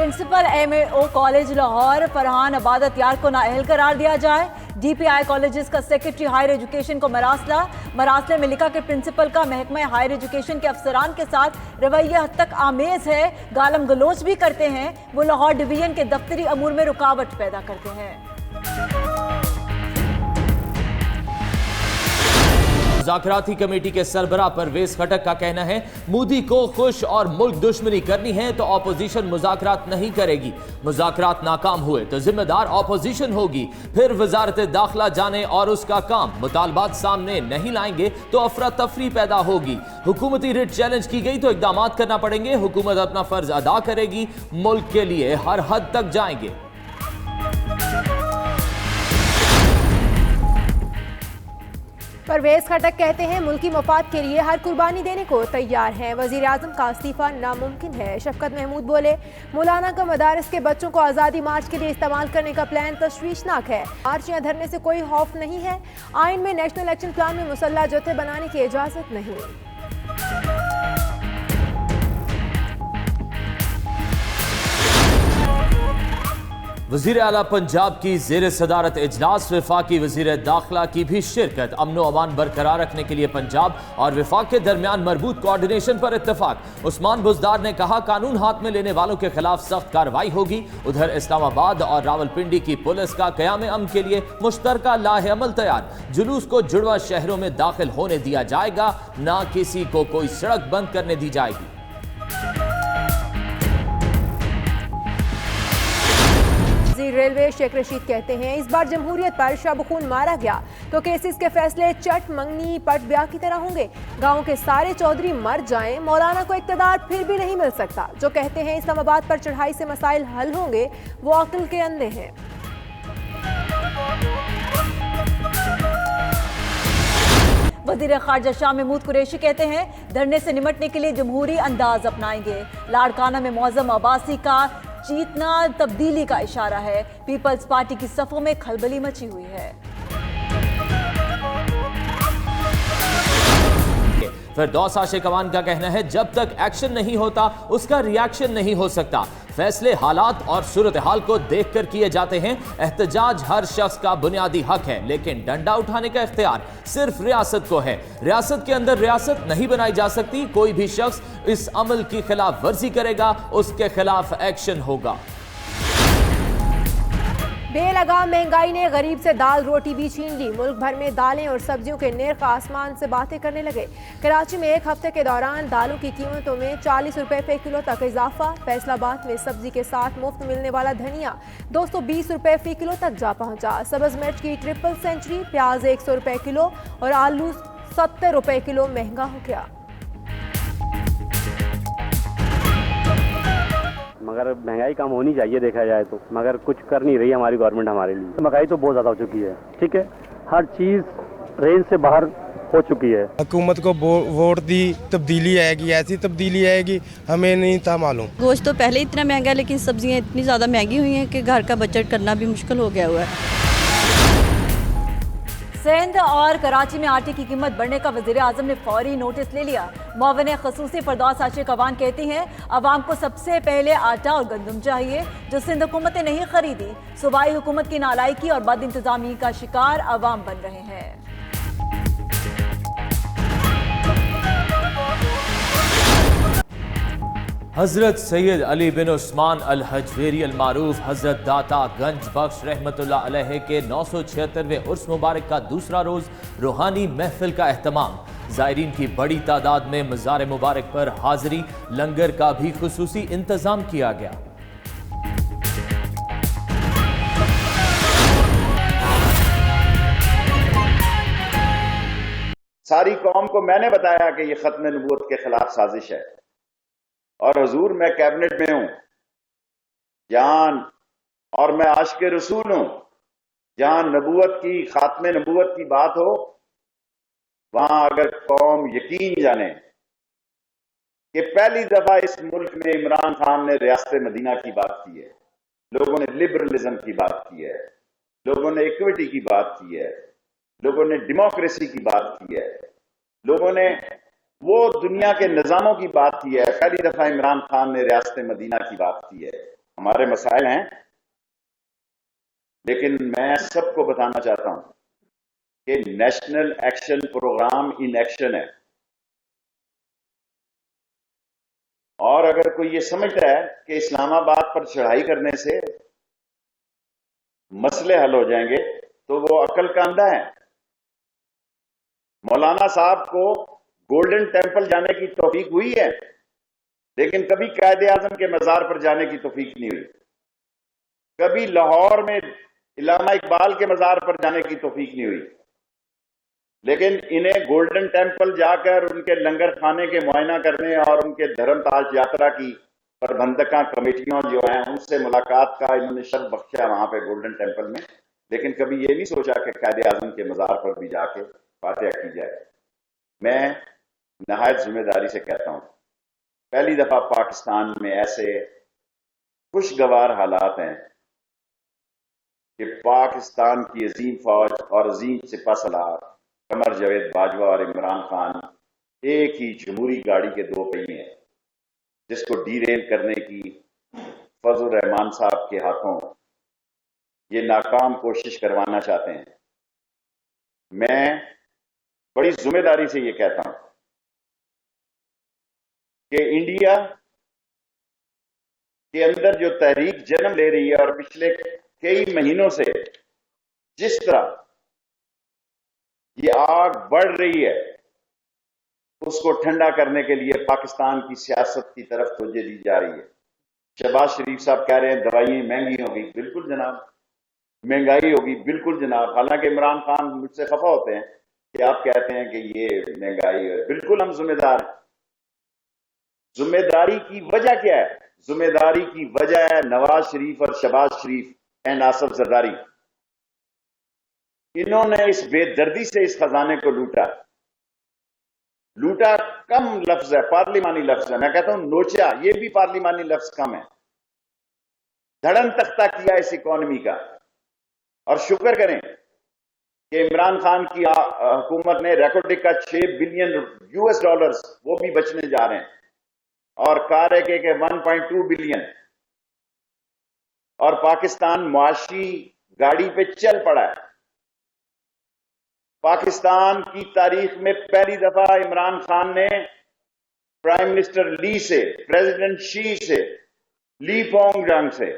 Principal MAO college Lahore Farhan Ibadat Yar को नाअहल करार दिया जाए। DPI कॉलेजेस का सेक्रेटरी हायर एजुकेशन को मरासले में लिखा कि प्रिंसिपल का महकमा हायर एजुकेशन के अफसरान के साथ रवैया हद तक आमेज है, गालम गलोच भी करते हैं। वो लाहौर डिवीजन के दफ्तरी अमूर में रुकावट पैदा करते हैं। मुज़ाकराती कमेटी के सरबराह परवेज खटक का कहना है, मोदी को खुश और मुल्क दुश्मनी करनी है तो अपोजिशन मुज़ाकरात नहीं करेगी। मुज़ाकरात नाकाम हुए तो जिम्मेदार अपोजिशन होगी। फिर वजारत दाखिला जाने और उसका काम मुतालबात सामने नहीं लाएंगे तो अफरा तफरी पैदा होगी। हुकूमती रिट चैलेंज की गई तो इकदाम करना पड़ेंगे। हुकूमत अपना फर्ज अदा करेगी, मुल्क के लिए हर हद तक जाएंगे। परवेज खटक कहते हैं, मुल्की मफाद के लिए हर कुर्बानी देने को तैयार हैं। वजीर आजम का इस्तीफा नामुमकिन है। शफकत महमूद बोले, मौलाना का मदारिस के बच्चों को आज़ादी मार्च के लिए इस्तेमाल करने का प्लान तशवीशनाक है। मार्च या धरने से कोई खौफ नहीं है। आइन में नेशनल एक्शन प्लान में मुसल्ला जत्थे बनाने की इजाज़त नहीं। वज़ीर आला पंजाब की ज़ेर सदारत इजलास, वफाकी वज़ीर दाखिला की भी शिरकत। अमन व अमान बरकरार रखने के लिए पंजाब और वफाक के दरमियान मरबूत कोऑर्डिनेशन पर इत्तफाक। उस्मान बुज़दार ने कहा, कानून हाथ में लेने वालों के खिलाफ सख्त कार्रवाई होगी। उधर इस्लामाबाद और रावलपिंडी की पुलिस का क़याम अमन के लिए मुश्तरका लाहे अमल तैयार। जुलूस को जुड़वा शहरों में दाखिल होने दिया जाएगा, ना किसी को कोई सड़क बंद करने दी जाएगी। रेलवे शेख रशीद कहते हैं, इस बार जमहूरियत पर शब-खून मारा गया तो केसेस के फैसले चट मंगनी पट ब्याह की तरह होंगे। गांव के सारे चौधरी मर जाएं, मौलाना को इक़्तिदार फिर भी नहीं मिल सकता। जो कहते हैं इस्लामाबाद पर चढ़ाई से मसाइल हल होंगे, वो अक्ल के अंधे हैं। वज़ीर ख़ारजा शाह महमूद कुरैशी कहते हैं, धरने से निमटने के लिए जमहूरी अंदाज अपनाएंगे। लाड़काना में मौज़म अब्बासी का जीतना तब्दीली का इशारा है। पीपल्स पार्टी की सफ़ों में खलबली मची हुई है। फिरदौस आशिकवान का कहना है, जब तक एक्शन नहीं होता उसका रिएक्शन नहीं हो सकता। फैसले हालात और सूरत हाल को देख कर किए जाते हैं। एहतजाज हर शख्स का बुनियादी हक है, लेकिन डंडा उठाने का इख्तियार सिर्फ रियासत को है। रियासत के अंदर रियासत नहीं बनाई जा सकती। कोई भी शख्स इस अमल की खिलाफ वर्जी करेगा, उसके खिलाफ एक्शन होगा। बेलगाम महंगाई ने गरीब से दाल रोटी भी छीन ली। मुल्क भर में दालें और सब्जियों के नर्ख आसमान से बातें करने लगे। कराची में एक हफ्ते के दौरान दालों की कीमतों में 40 रुपए फी किलो तक इजाफा। फैसलाबाद में सब्जी के साथ मुफ्त मिलने वाला धनिया 220 रुपए फी किलो तक जा पहुंचा। सब्ज मिर्च की ट्रिपल सेंचुरी, प्याज 100 रुपए किलो और आलू 70 रुपए किलो महंगा हो गया। मगर महंगाई कम होनी चाहिए देखा जाए तो, मगर कुछ कर नहीं रही हमारी गवर्नमेंट हमारे लिए। महंगाई तो बहुत ज़्यादा हो चुकी है, ठीक है, हर चीज़ रेंज से बाहर हो चुकी है। हुकूमत को वोट दी, तब्दीली आएगी, ऐसी तब्दीली आएगी हमें नहीं था मालूम। गोश्त तो पहले इतना महंगा है, लेकिन सब्जियां इतनी ज़्यादा महंगी हुई हैं कि घर का बजट करना भी मुश्किल हो गया हुआ है। सिंध और कराची में आटे की कीमत बढ़ने का वज़ीर आज़म ने फौरी नोटिस ले लिया। मुआविन ख़ुसूसी फिरदौस आशिकवान कहती हैं, अवाम को सबसे पहले आटा और गंदम चाहिए, जो सिंध हुकूमत ने नहीं खरीदी। सूबाई हुकूमत की नालायकी और बद इंतजामी का शिकार अवाम बन रहे हैं। हज़रत सैयद अली बिन उस्मान अल हजवेरी अल मारूफ हज़रत दाता गंज बख्श रहमतुल्लाह अलैह के 976वें उर्स मुबारक का दूसरा रोज़ रूहानी महफिल का एहतमाम। ज़ायरीन की बड़ी तादाद में मज़ार मुबारक पर हाज़री, लंगर का भी खुसूसी इंतज़ाम किया गया। सारी कौम को मैंने बताया कि यह खत्म नबूवत के खिलाफ साजिश है, और हुजूर मैं कैबिनेट में हूं, जान, और मैं आशिक़ रसूल हूं। जहां नबूवत की, खात्मे नबूवत की बात हो, वहां अगर कौम यकीन जाने कि पहली दफा इस मुल्क में इमरान खान ने रियासत मदीना की बात की है, लोगों ने लिबरलिज्म की बात की है, लोगों ने इक्विटी की बात की है, लोगों ने डेमोक्रेसी की बात की है, लोगों ने वो दुनिया के निजामों की बात की है। पहली दफा इमरान खान ने रियासत मदीना की बात की है। ہمارے مسائل ہیں، لیکن میں سب کو بتانا چاہتا ہوں کہ national action programme in action ہے، اور اگر کوئی یہ سمجھتا ہے کہ اسلام آباد پر چڑھائی کرنے سے مسئلے حل ہو جائیں گے تو وہ عقل کا اندھا ہے۔ مولانا صاحب کو گولڈن ٹیمپل جانے کی توفیق ہوئی ہے، لیکن کبھی قائد اعظم کے مزار پر جانے کی توفیق نہیں ہوئی، کبھی لاہور میں علامہ اقبال کے مزار پر جانے کی توفیق نہیں ہوئی، لیکن انہیں گولڈن ٹیمپل جا کر ان کے لنگر خانے کے معائنہ کرنے اور ان کے دھرم تاج یاترا کی پربندکاں کمیٹیاں جو ہیں ان سے ملاقات کا انہوں نے شرف بخشا وہاں پہ گولڈن ٹیمپل میں، لیکن کبھی یہ نہیں سوچا کہ قائد اعظم کے مزار پر بھی جا کے فاتحہ کی جائے۔ میں نہایت ذمہ داری سے کہتا ہوں، پہلی دفعہ پاکستان میں ایسے خوشگوار حالات ہیں کہ پاکستان کی عظیم فوج اور عظیم سپہ سالار قمر جاوید باجوہ اور عمران خان ایک ہی جمہوری گاڑی کے دو پہیے ہیں، جس کو ڈی ریل کرنے کی فضل الرحمان صاحب کے ہاتھوں یہ ناکام کوشش کروانا چاہتے ہیں۔ میں بڑی ذمہ داری سے یہ کہتا ہوں کہ انڈیا کے اندر جو تحریک جنم لے رہی ہے اور پچھلے کئی مہینوں سے جس طرح یہ آگ بڑھ رہی ہے، اس کو ٹھنڈا کرنے کے لیے پاکستان کی سیاست کی طرف توجہ دی جا رہی ہے۔ شہباز شریف صاحب کہہ رہے ہیں دوائیں مہنگی ہوگی، بالکل جناب، مہنگائی ہوگی، بالکل جناب، حالانکہ عمران خان مجھ سے خفا ہوتے ہیں کہ آپ کہتے ہیں کہ یہ مہنگائی ہے، بالکل ہم ذمہ دار ہیں۔ ذمہ داری کی وجہ کیا ہے؟ ذمہ داری کی وجہ ہے نواز شریف اور شہباز شریف اینڈ آصف زرداری، انہوں نے اس بے دردی سے اس خزانے کو لوٹا کم لفظ ہے، پارلیمانی لفظ ہے، میں کہتا ہوں نوچا، یہ بھی پارلیمانی لفظ کم ہے، دھڑن تختہ کیا اس اکانومی کا۔ اور شکر کریں کہ عمران خان کی حکومت نے ریکارڈ کا 6 بلین US ڈالرز وہ بھی بچنے جا رہے ہیں، اور کار ہے کہ 1.2 بلین، اور پاکستان معاشی گاڑی پہ چل پڑا ہے۔ پاکستان کی تاریخ میں پہلی دفعہ عمران خان نے پرائم منسٹر لی سے، پریزیڈنٹ شی سے، لی پونگ جنگ سے،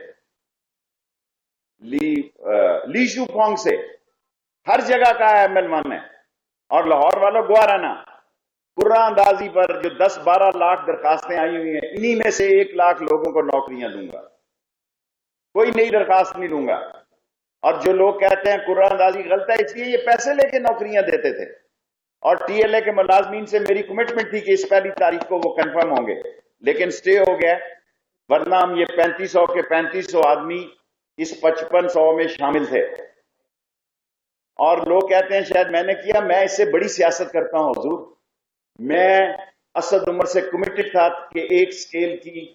لی شو پونگ سے، ہر جگہ کا ML1 ہے، اور لاہور والوں گوارا نا قرآن اندازی پر جو 10-12 لاکھ درخواستیں آئی ہوئی ہیں، انہی میں سے 1 لاکھ لوگوں کو نوکریاں دوں گا، کوئی نئی درخواست نہیں دوں گا۔ اور جو لوگ کہتے ہیں قرآن اندازی غلط ہے، اس لیے یہ پیسے لے کے نوکریاں دیتے تھے، اور TLA کے ملازمین سے میری کمٹمنٹ تھی کہ اس پہلی تاریخ کو وہ کنفرم ہوں گے، لیکن سٹے ہو گیا، ورنہ ہم یہ 3500 کے 3500 آدمی اس 5500 میں شامل تھے۔ اور لوگ کہتے ہیں شاید میں نے کیا، میں اس سے بڑی سیاست کرتا ہوں حضور، میں اسد عمر سے کمیٹڈ تھا کہ ایک سکیل کی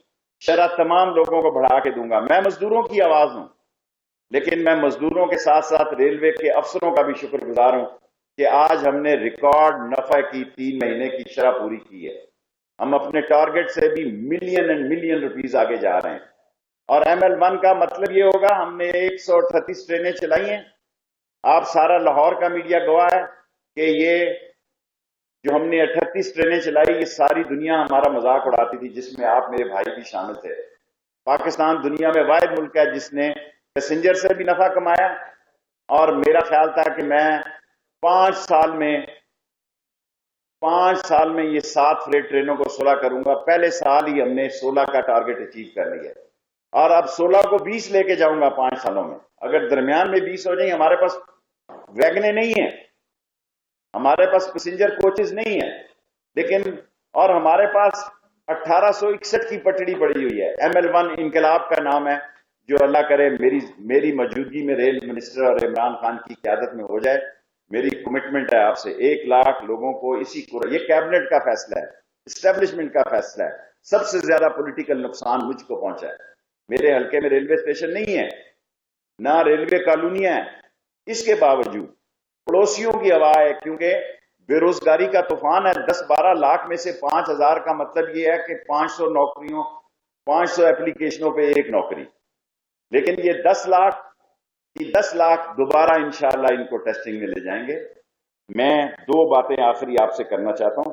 شرح تمام لوگوں کو بڑھا کے دوں گا۔ میں مزدوروں کی آواز ہوں، لیکن میں مزدوروں کے ساتھ ساتھ ریلوے کے افسروں کا بھی شکر گزار ہوں کہ آج ہم نے ریکارڈ نفع کی 3 مہینے کی شرح پوری کی ہے، ہم اپنے ٹارگٹ سے بھی ملین روپیز آگے جا رہے ہیں۔ اور ML1 کا مطلب یہ ہوگا ہم نے 138 ٹرینیں چلائی ہیں، آپ سارا لاہور کا میڈیا گواہ ہے کہ یہ جو ہم نے 38 ٹرینیں چلائی، یہ ساری دنیا ہمارا مذاق اڑاتی تھی، جس میں آپ میرے بھائی بھی شامل تھے۔ پاکستان دنیا میں واحد ملک ہے جس نے پیسنجر سے بھی نفع کمایا، اور میرا خیال تھا کہ میں 5 سال میں یہ 7 فریٹ ٹرینوں کو 16 کروں گا۔ پہلے سال ہی ہم نے 16 کا ٹارگٹ اچیو کر لیا، اور اب 16 کو 20 لے کے جاؤں گا 5 سالوں میں۔ اگر درمیان میں 20 ہو جائیں، ہمارے پاس ویگنیں نہیں ہیں، ہمارے پاس پیسنجر کوچز نہیں ہیں، لیکن اور ہمارے پاس 1861 کی پٹڑی پڑی ہوئی ہے۔ ML1 انقلاب کا نام ہے، جو اللہ کرے میری موجودگی میں ریل منسٹر اور عمران خان کی قیادت میں ہو جائے۔ میری کمٹمنٹ ہے آپ سے، 1 لاکھ لوگوں کو یہ کیبنٹ کا فیصلہ ہے، اسٹیبلشمنٹ کا فیصلہ ہے۔ سب سے زیادہ پولیٹیکل نقصان مجھ کو پہنچا ہے، میرے حلقے میں ریلوے اسٹیشن نہیں ہے، نہ ریلوے کالونیاں ہیں، اس کے باوجود پڑوسیوں کی آواز ہے، کیونکہ بے روزگاری کا طوفان ہے۔ 10-12 لاکھ میں سے 5000 کا مطلب یہ ہے کہ 500 نوکریوں 500 एप्लीकेशनों पे 1 नौकरी। लेकिन ये 10 लाख दोबारा इंशाअल्लाह इनको टेस्टिंग में ले जाएंगे। मैं 2 बातें आखिरी आपसे करना चाहता हूं।